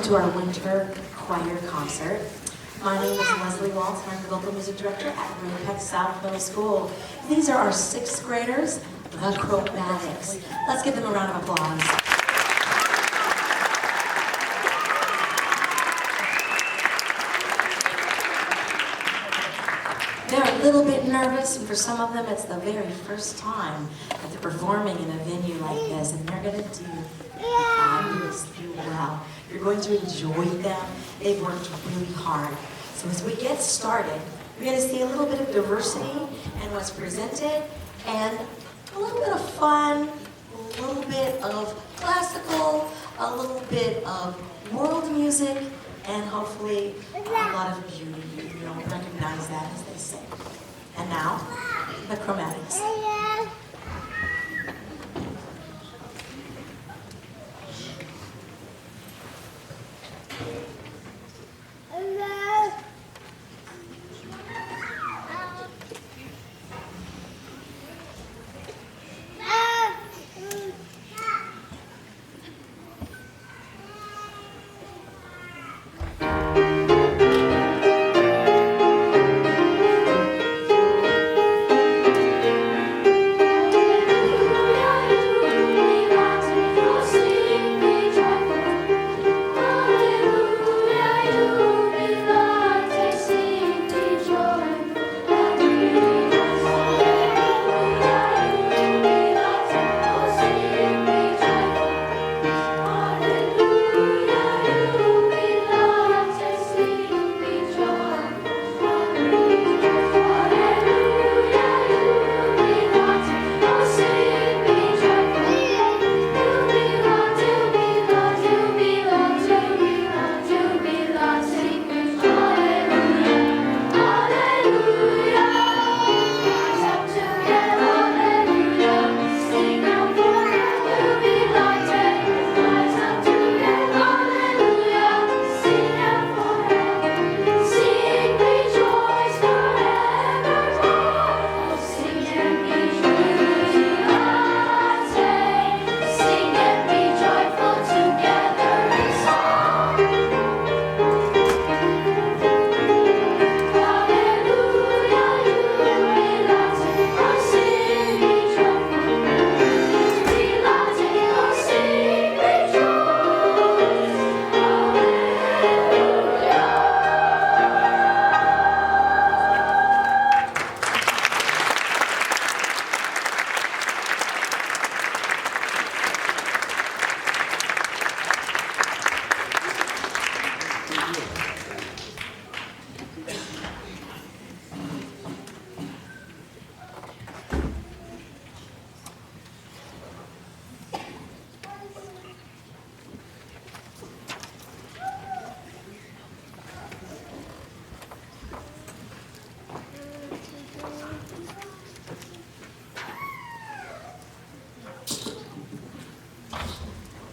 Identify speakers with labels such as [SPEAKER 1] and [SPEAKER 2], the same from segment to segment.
[SPEAKER 1] To our winter choir concert. My name is Leslie Waltz, and I'm the vocal music director at Green Peck South Middle School. These are our sixth graders, the Chromatics. Let's give them a round of applause. They're a little bit nervous, and for some of them, it's the very first time that they're performing in a venue like this, and they're going to do fabulously well. You're going to enjoy them. They've worked really hard. So as we get started, we're going to see a little bit of diversity in what's presented, and a little bit of fun, a little bit of classical, a little bit of world music, and hopefully a lot of beauty. You'll recognize that as they sing. And now, the Chromatics.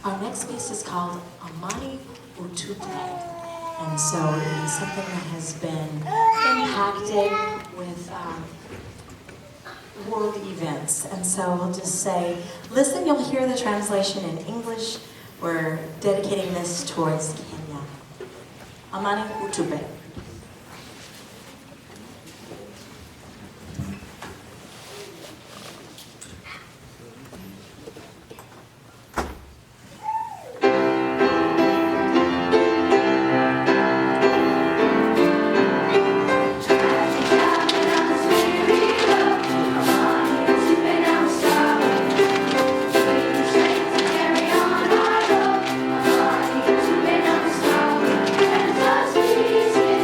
[SPEAKER 1] Our next piece is called Amani Utuple, and so it is something that has been impacted with world events. And so we'll just say, listen, you'll hear the translation in English. We're dedicating this towards Kenya. Amani Utuple.
[SPEAKER 2] Easy.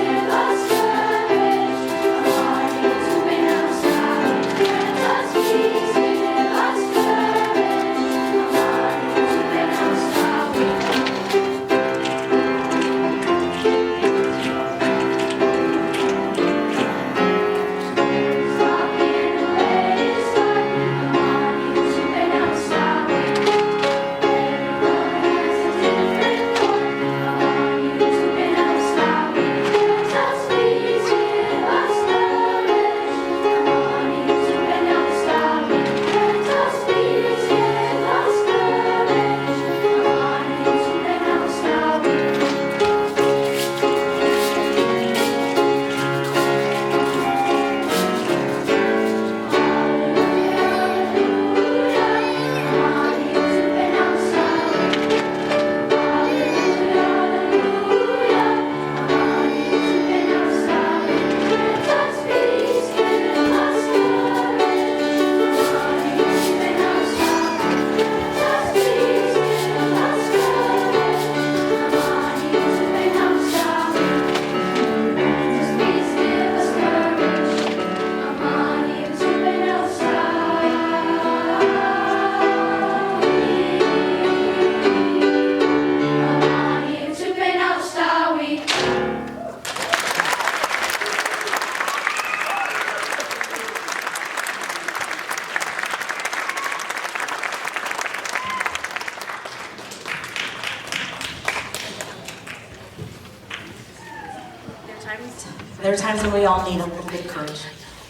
[SPEAKER 1] there are times when we all need a little bit of courage,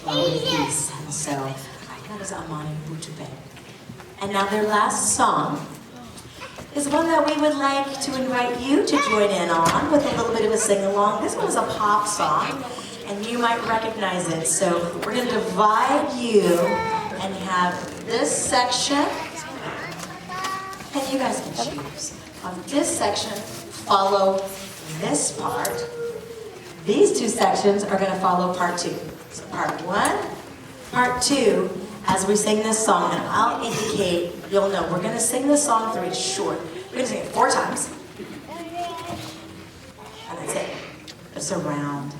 [SPEAKER 1] a little bit of peace. And so that is Amani Utube. And now their last song is one that we would like to invite you to join in on with a little bit of a sing-along. This one is a pop song, and you might recognize it. So we're going to divide you and have this section, and you guys can choose. On this section, follow this part. These two sections are going to follow part two. So part one, part two, as we sing this song, and I'll indicate, you'll know, we're going to sing this song through. It's short. We're going to sing it 4 times. And that's it. It's a round.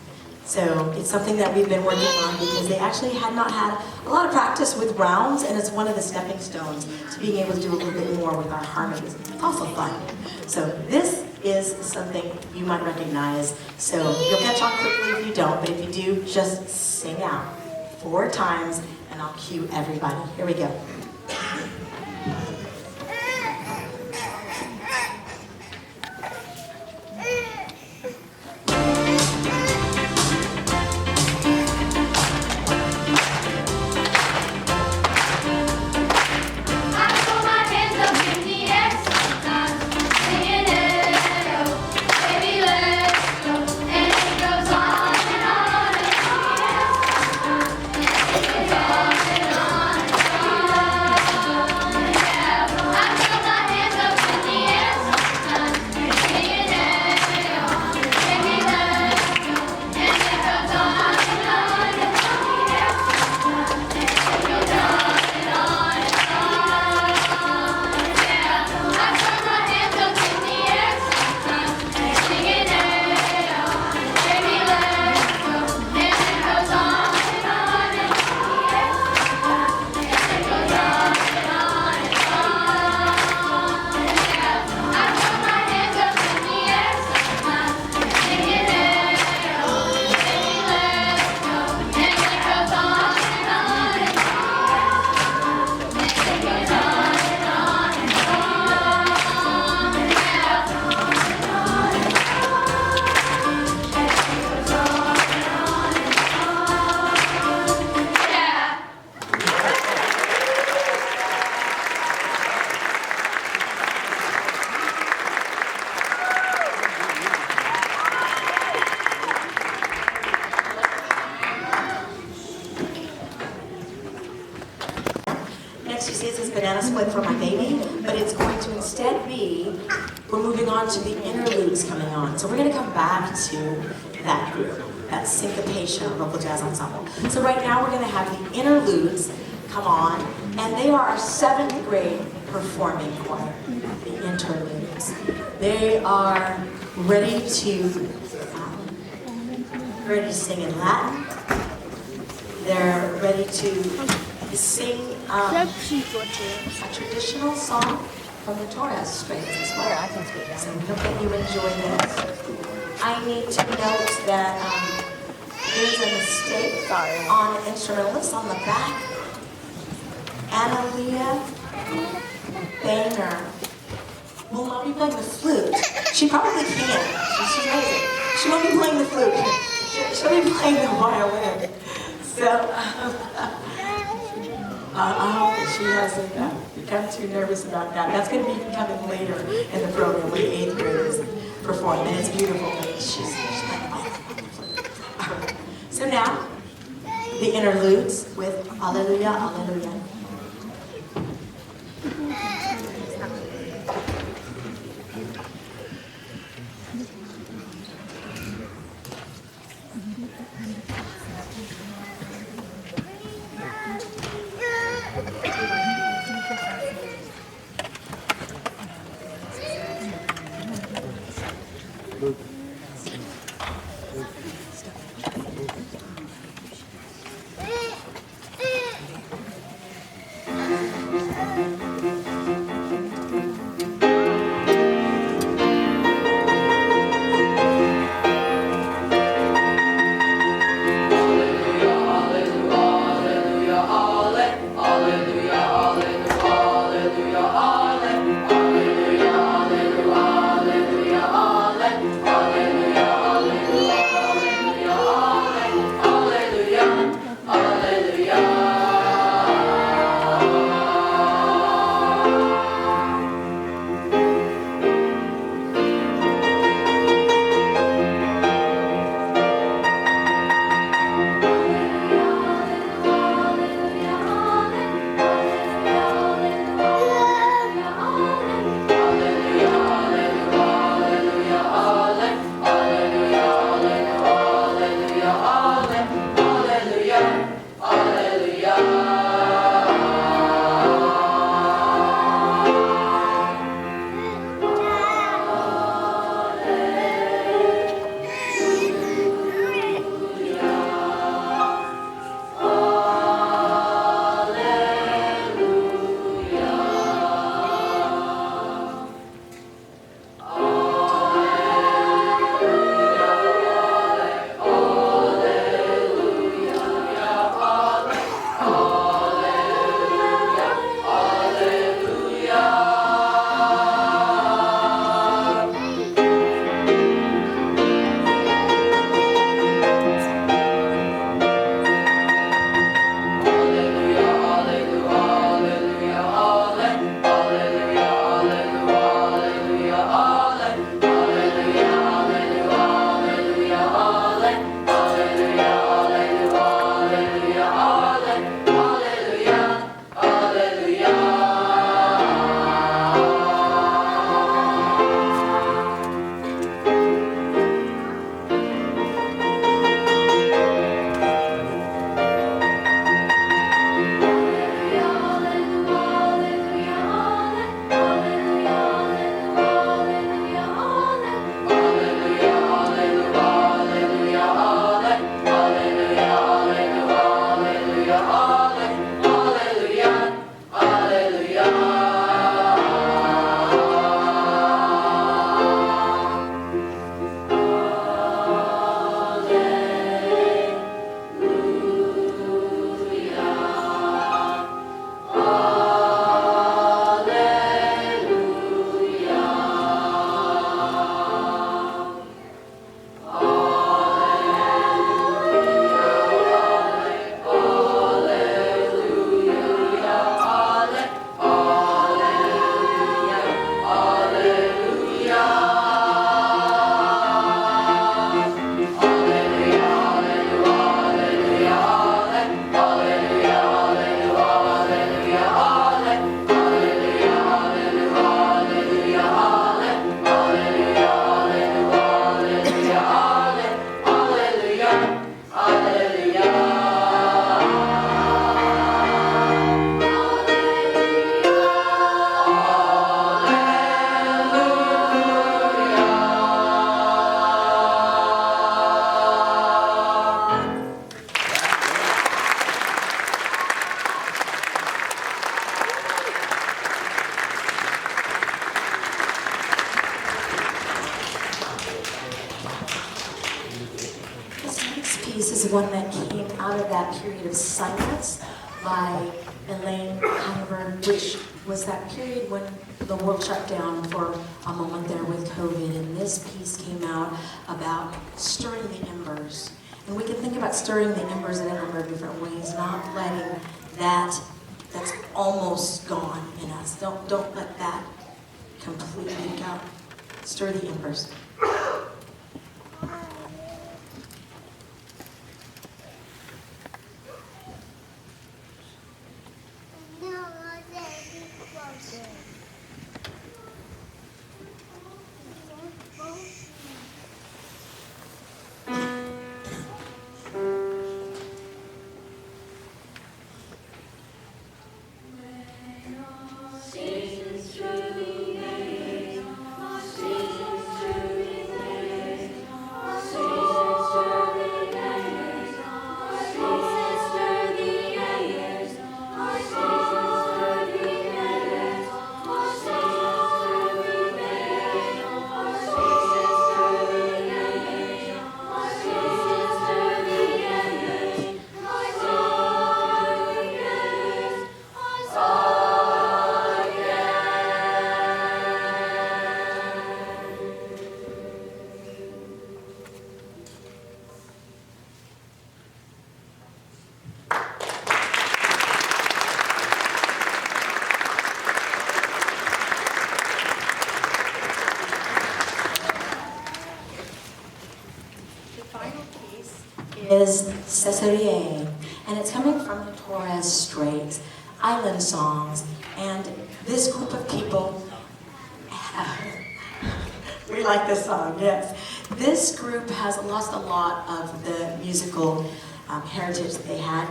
[SPEAKER 1] So it's something that we've been working on because they actually had not had a lot of practice with rounds, and it's one of the stepping stones to being able to do a little bit more with our harmonies. It's also fun. So this is something you might recognize. So you'll catch on quickly if you don't, but if you do, just sing out 4 times, and I'll cue everybody. Here we go. Next, you see it says banana split for my baby, but it's going to instead be, we're moving on to the interludes coming on. So we're going to come back to that group, that syncopation of local jazz ensemble. So right now we're going to have the interludes come on, and they are our 7th grade performing choir, the interludes. They are ready to sing in Latin. They're ready to sing a traditional song from the Torres strings as well. So we hope that you enjoy this. I need to note that there's a mistake on an instrumentalist on the back. Analia Boehner will not be playing the flute. She probably can. She's amazing. She won't be playing the flute. She'll be playing the violin. So I hope that she hasn't become too nervous about that. That's going to be coming later in the program when the 8th graders perform, and it's beautiful. She's like, oh. All right. So now, the interludes with Alleluia, Alleluia. period of silence by Elaine Heinberg, which was that period when the world shut down for a moment there with COVID, and this piece came out about stirring the embers. And we can think about stirring the embers in a number of different ways, not letting that's almost gone in us. Don't let that completely go. Stir the embers. Is Cesarier, and it's coming from the Torres Strait Island songs. And this group of people, we like this song, yes. This group has lost a lot of the musical heritage that they had.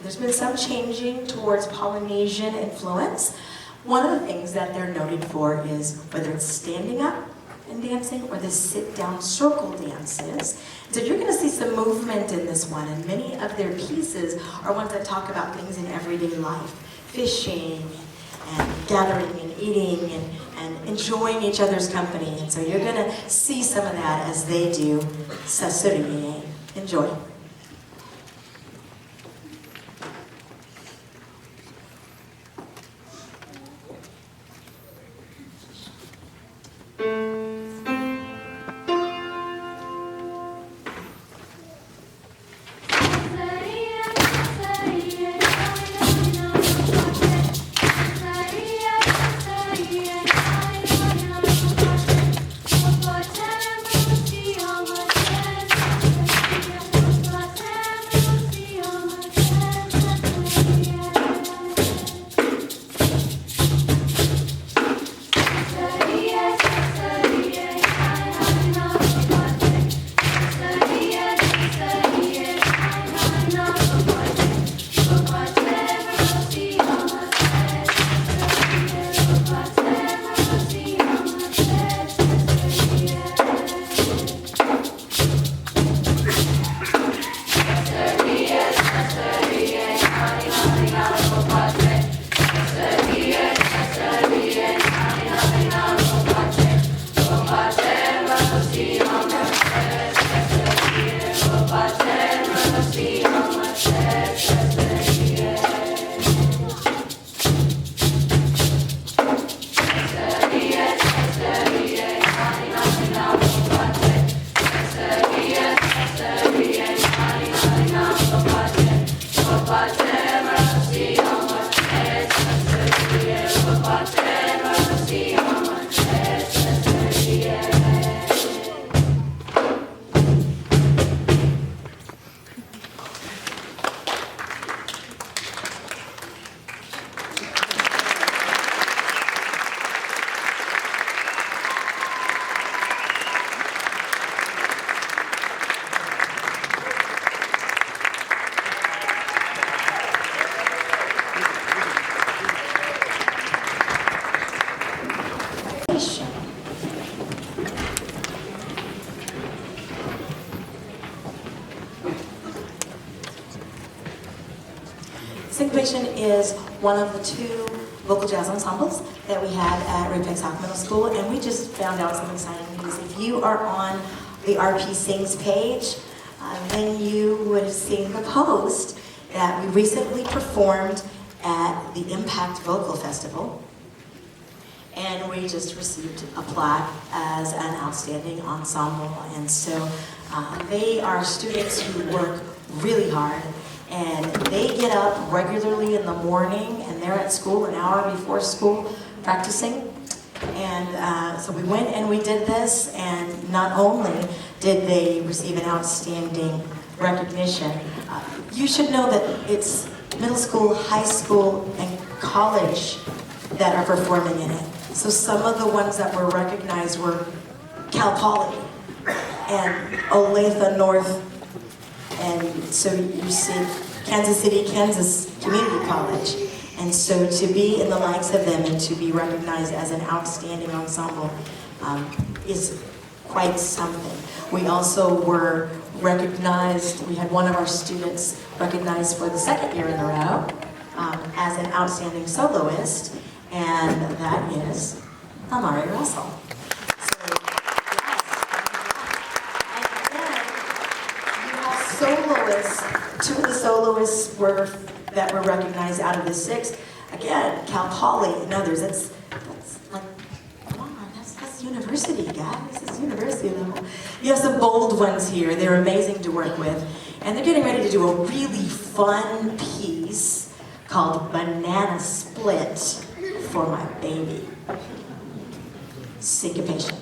[SPEAKER 1] There's been some changing towards Polynesian influence. One of the things that they're noted for is whether it's standing up and dancing or the sit-down circle dances. So you're going to see some movement in this one, and many of their pieces are ones that talk about things in everyday life. Fishing, and gathering, and eating, and enjoying each other's company. And so you're going to see some of that as they do Sasuriye. Enjoy. Syncopation is one of the two vocal jazz ensembles that we had at RPSINGS Middle School, and we just found out some exciting news. If you are on the RPSINGS page, then you would have seen the post that we recently performed at the Impact Vocal Festival. And we just received a plaque as an outstanding ensemble. And so they are students who work really hard, and they get up regularly in the morning, and they're at school an hour before school practicing. And so we went and we did this, and not only did they receive an outstanding recognition, you should know that it's middle school, high school, and college that are performing in it. So some of the ones that were recognized were Cal Poly and Olathe North, and so you see Kansas City, Kansas Community College. And so to be in the likes of them and to be recognized as an outstanding ensemble is quite something. We also were recognized, we had one of our students recognized for the second year in a row as an outstanding soloist, and that is Amari Russell. So, yes. And then you have soloists. Two of the soloists that were recognized out of the 6. Again, Cal Poly and others. That's like, come on, that's university, guys. It's university level. You have some bold ones here. They're amazing to work with. And they're getting ready to do a really fun piece called Banana Split for My Baby. Syncopation.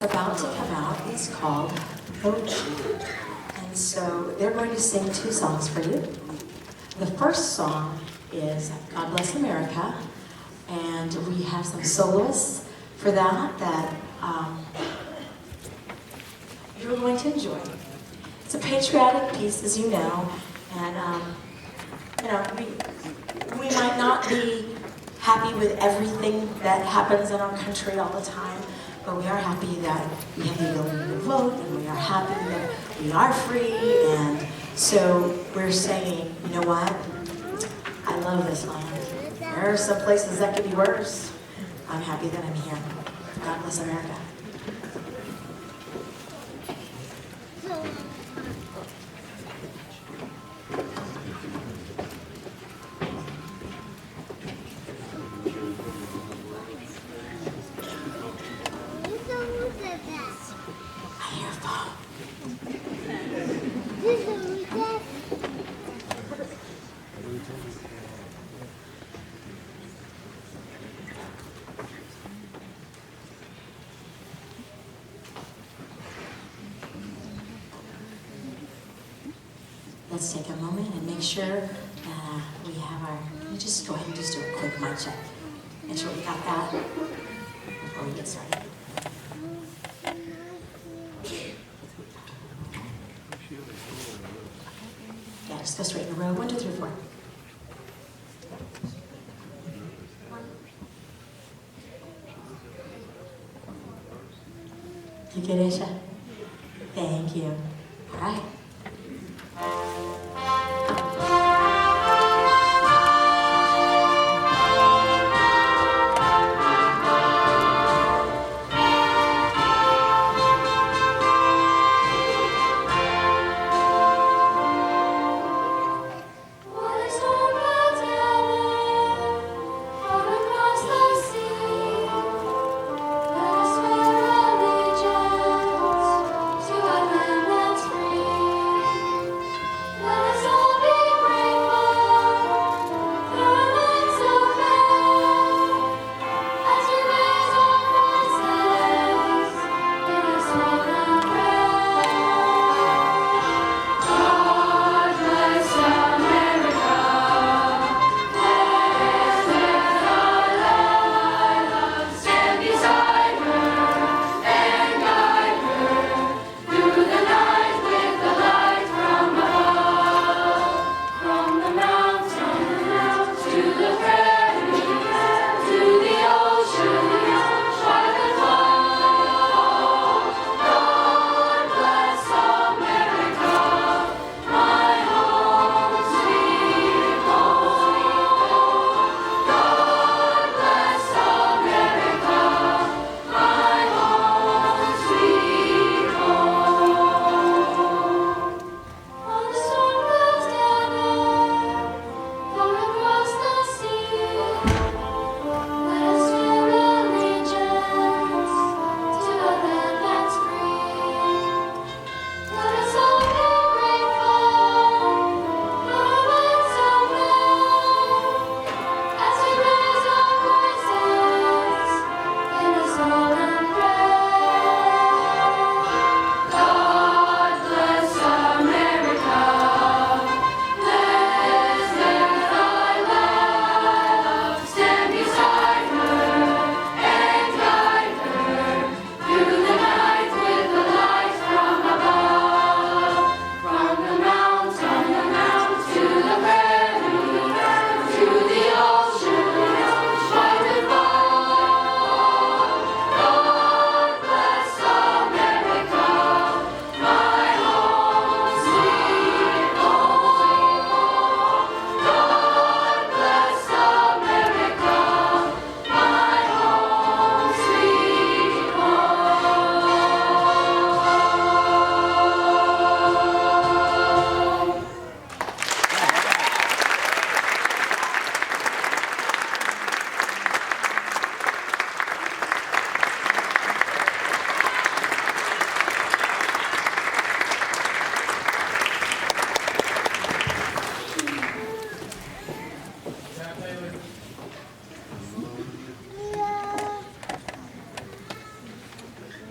[SPEAKER 1] About to come out is called Ochi. And so they're going to sing 2 songs for you. The first song is God Bless America, and we have some soloists for that you're going to enjoy. It's a patriotic piece, as you know, and we might not be happy with everything that happens in our country all the time, but we are happy that we have the ability to vote, and we are happy that we are free, and so we're saying, you know what? I love this land. There are some places that could be worse. I'm happy that I'm here. God bless America. I hear a phone. Let's take a moment and make sure we have our, can you just go ahead and just do a quick mic check. Make sure we got that before we get started. Yeah, just go straight in a row. 1, 2, 3, 4. You good, Aisha? Thank you. All right.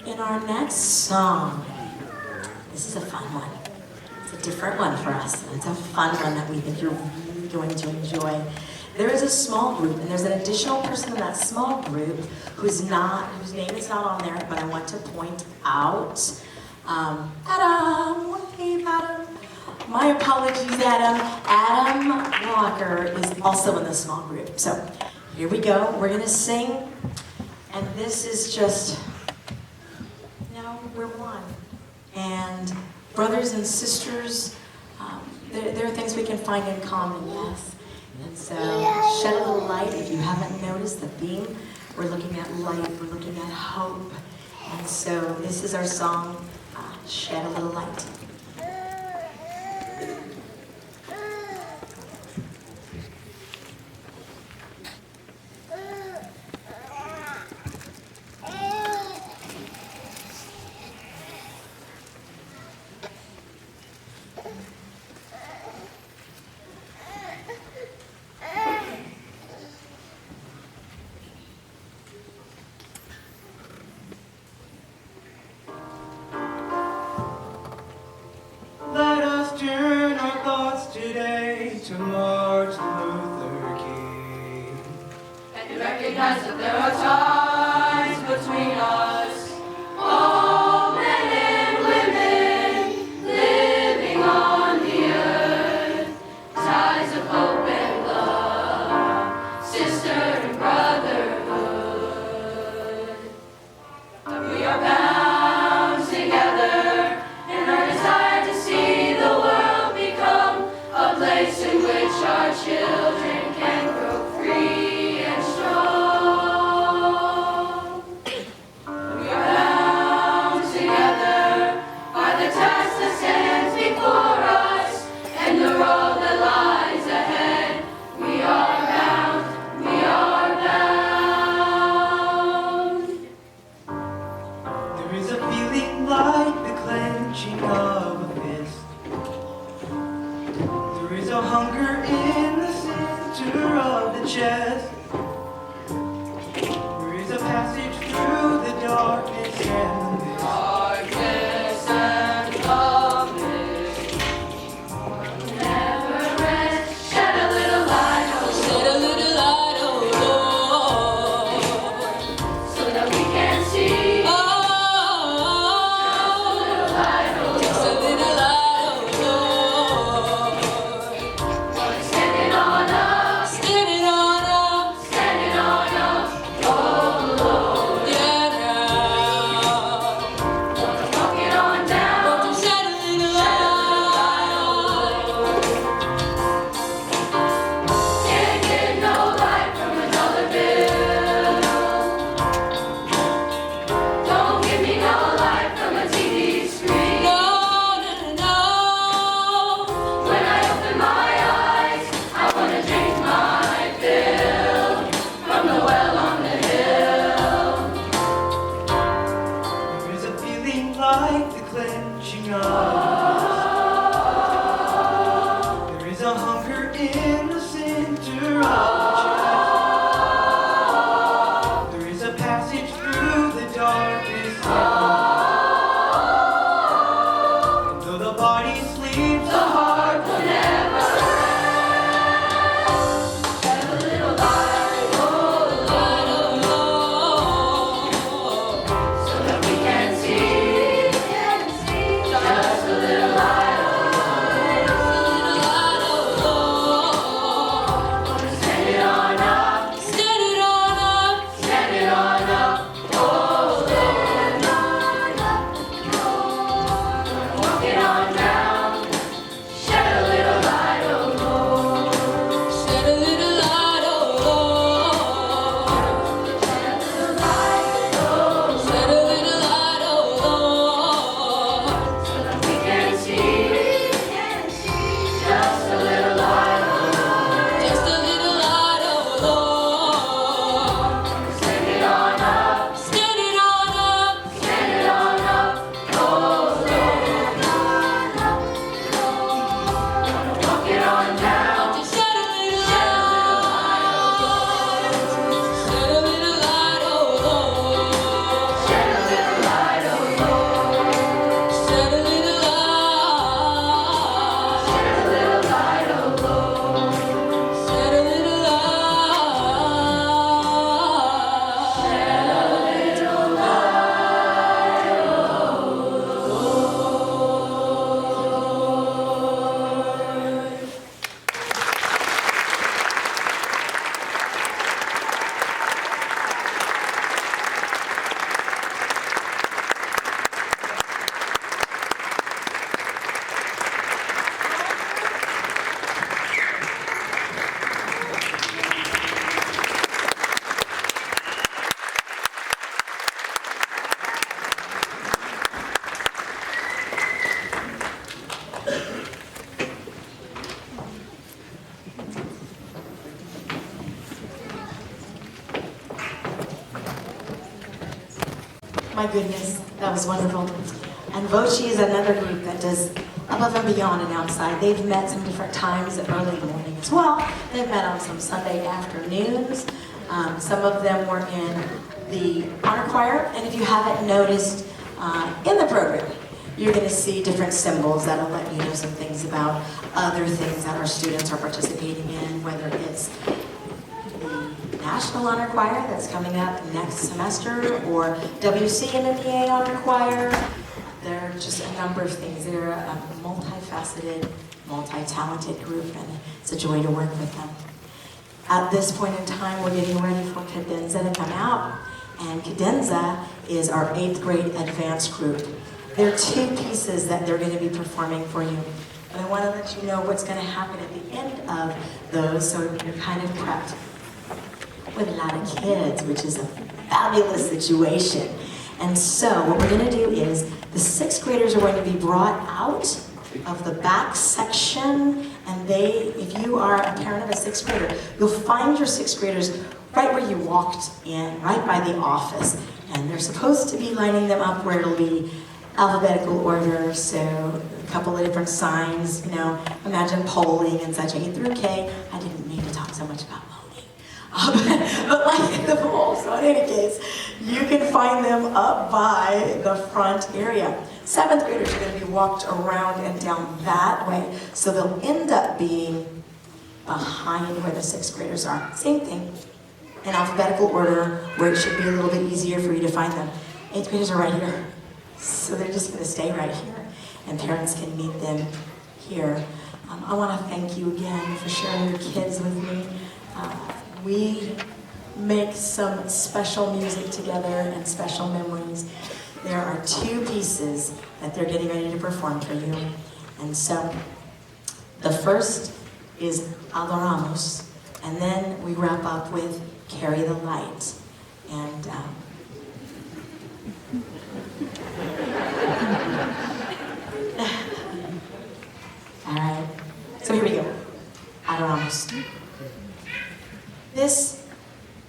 [SPEAKER 1] In our next song, this is a fun one. It's a different one for us, and it's a fun one that we think you're really going to enjoy. There is a small group, and there's an additional person in that small group whose name is not on there, but I want to point out. Adam, wave Adam. My apologies, Adam. Adam Walker is also in the small group. So here we go. We're gonna sing, and this is just And brothers and sisters, there are things we can find in common, yes. And so, shed a little light. If you haven't noticed the theme, we're looking at light, we're looking at hope. And so, this is our song, Shed a Little Light.
[SPEAKER 2] Let us turn our thoughts today to Martin Luther King.
[SPEAKER 3] And recognize that there are ties between us, all men and women living on the earth, ties of hope and love, sister and brotherhood. We are bound together in our desire to see the world become a place in which our children can grow free and strong. We are bound together by the task that stands before us and the road that lies ahead. We are bound, we are bound.
[SPEAKER 2] There is a feeling like the clenching of a fist. There is a hunger in the center of the chest. There is a passage through the darkness and the mist.
[SPEAKER 3] Darkness and the mist never rest. Shed a little light, oh Lord, so that we can see. Just a little light, oh Lord, standing on us, standing on us, oh Lord, yeah now.
[SPEAKER 1] My goodness, that was wonderful. And Voci is another group that does above and beyond and outside. They've met some different times at early morning as well. They've met on some Sunday afternoons. Some of them were in the honor choir, and if you haven't noticed in the program, you're going to see different symbols that'll let you know some things about other things that our students are participating in, whether it's the National Honor Choir that's coming up next semester, or WC and MPA Honor Choir. There are just a number of things. They're a multifaceted, multi-talented group, and it's a joy to work with them. At this point in time, we're getting ready for cadenza to come out, and cadenza is our 8th grade advanced group. There are 2 pieces that they're going to be performing for you, and I want to let you know what's going to happen at the end of those, so you're kind of prepped. With a lot of kids, which is a fabulous situation. And so what we're going to do is the 6th graders are going to be brought out of the back section, and if you are a parent of a 6th grader, you'll find your 6th graders right where you walked in, right by the office. And they're supposed to be lining them up where it'll be alphabetical order, so a couple of different signs, imagine polling and such, A through K. I didn't mean to talk so much about polling, but like the poll. So in any case, you can find them up by the front area. 7th graders are going to be walked around and down that way, so they'll end up being behind where the 6th graders are. Same thing, in alphabetical order, where it should be a little bit easier for you to find them. 8th graders are right here. So they're just going to stay right here, and parents can meet them here. I want to thank you again for sharing your kids with me. We make some special music together and special memories. There are 2 pieces that they're getting ready to perform for you. And so the first is Adoramos, and then we wrap up with Carry the Light. And all right, so here we go. Adoramos. This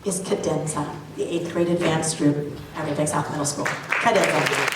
[SPEAKER 1] is cadenza, the 8th grade advanced group at Red Bank South Middle School. Cadenza.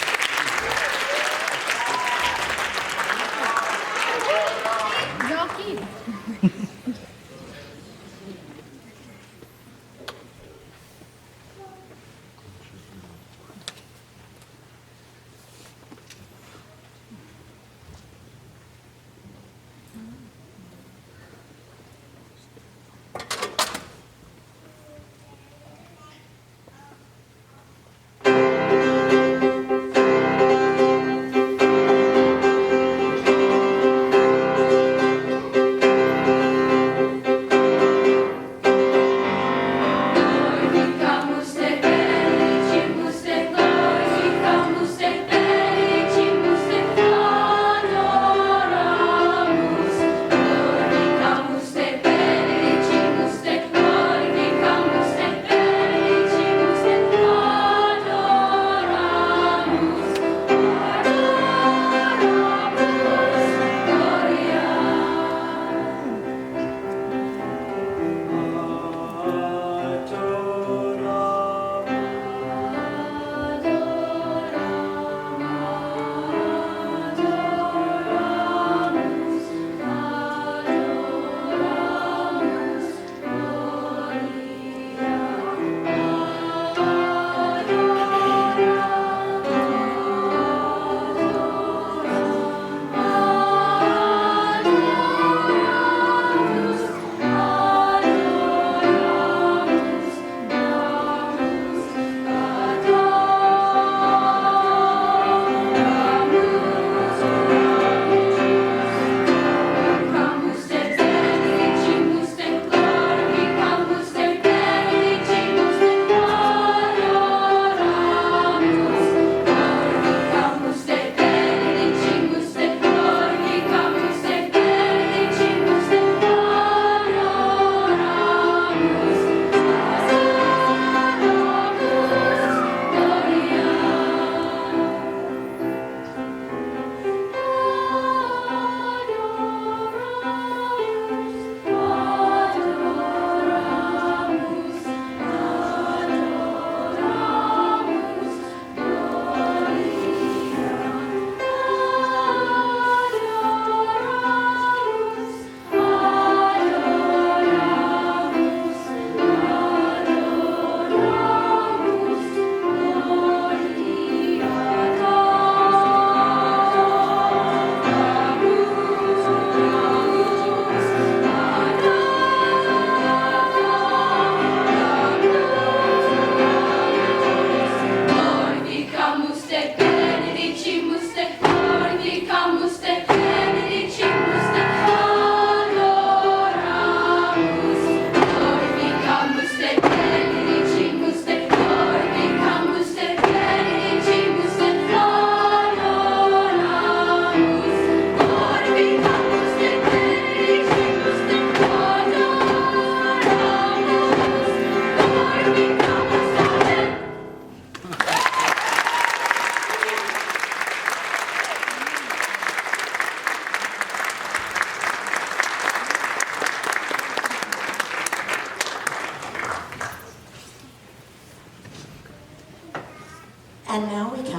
[SPEAKER 3] Glorificamus te, benedicimus te,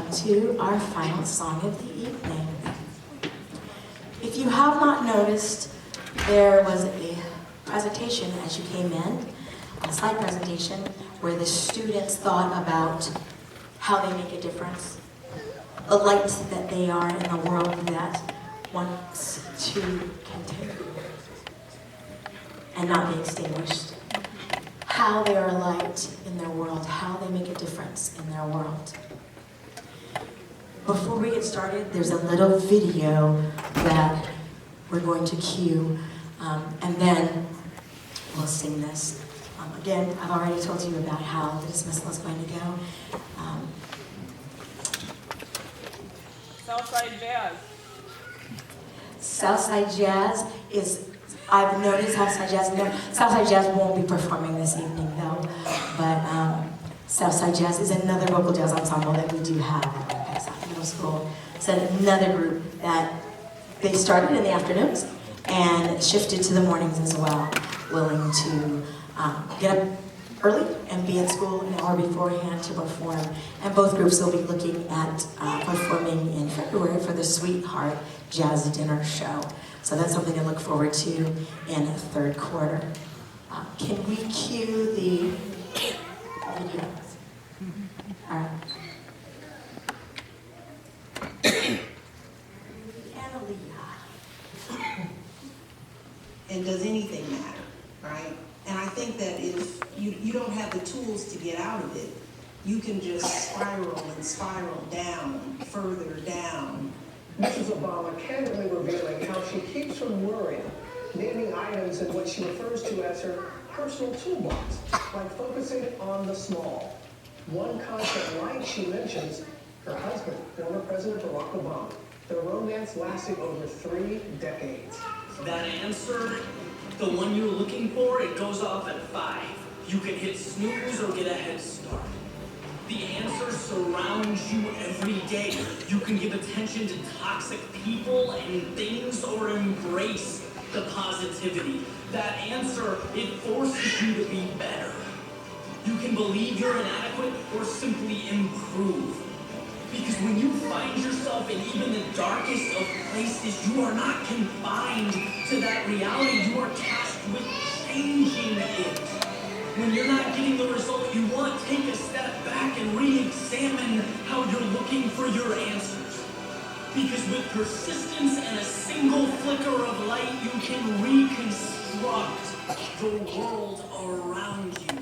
[SPEAKER 1] come to our final song of the evening. If you have not noticed, there was a presentation as you came in, a slide presentation, where the students thought about how they make a difference, the light that they are in the world that wants to continue and not be extinguished. How they are a light in their world, how they make a difference in their world. Before we get started, there's a little video that we're going to cue, and then we'll sing this. Again, I've already told you about how the dismissal is going to go.
[SPEAKER 4] Southside Jazz.
[SPEAKER 1] Southside Jazz is, I've noticed Southside Jazz, no, Southside Jazz won't be performing this evening though, but Southside Jazz is another vocal jazz ensemble that we do have at RPSINGS Middle School. It's another group that they started in the afternoons and shifted to the mornings as well, willing to get up early and be at school an hour beforehand to perform. And both groups will be looking at performing in February for the Sweetheart Jazz Dinner Show. So that's something to look forward to in the third quarter. Can we cue the video? All right.
[SPEAKER 5] And does anything matter, right? And I think that if you don't have the tools to get out of it, you can just spiral down, further down.
[SPEAKER 6] Mrs. Obama candidly revealing how she keeps from worrying, naming items in what she refers to as her personal toolbox, like focusing on the small. One constant light she mentions, her husband, former President Barack Obama. Their romance lasting over 3 decades.
[SPEAKER 2] That answer, the one you're looking for, it goes off at 5. You can hit snooze or get a head start. The answer surrounds you every day. You can give attention to toxic people and things or embrace the positivity. That answer, it forces you to be better. You can believe you're inadequate or simply improve. Because when you find yourself in even the darkest of places, you are not confined to that reality. You are tasked with changing it. When you're not getting the result you want, take a step back and re-examine how you're looking for your answers. Because with persistence and a single flicker of light, you can reconstruct the world around you.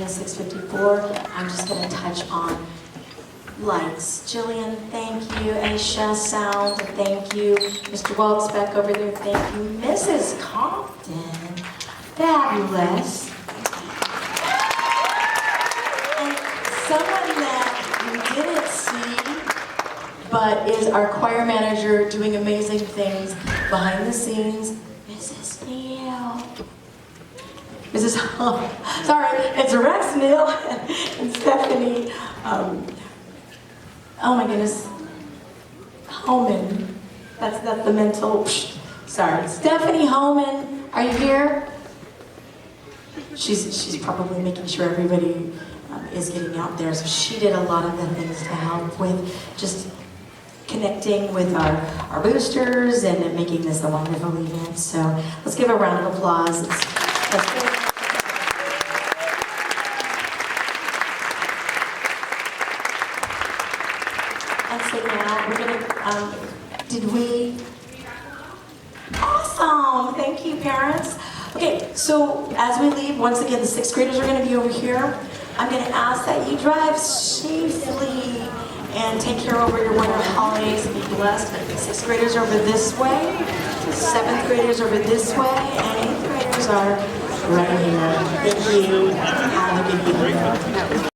[SPEAKER 1] is 6:54. I'm just going to touch on lights. Jillian, thank you. Aisha, sound, thank you. Mr. Waltz back over there, thank you. Mrs. Compton, fabulous. And someone that you didn't see, but is our choir manager doing amazing things behind the scenes, Mrs. Neal. Mrs. Sorry, it's Rex Neal and Stephanie. Oh my goodness, Homan. That's the mental. Sorry, Stephanie Homan. Are you here? She's probably making sure everybody is getting out there. So she did a lot of the things to help with just connecting with our boosters and making this a wonderful event. So let's give a round of applause. Let's go. And so now we're gonna, did we? Awesome, thank you parents. Okay, so as we leave, once again, the 6th graders are gonna be over here. I'm gonna ask that you drive safely and take care over your winter holidays and be blessed. 6th graders over this way, 7th graders over this way, and 8th graders are right here. Thank you. Have a good evening.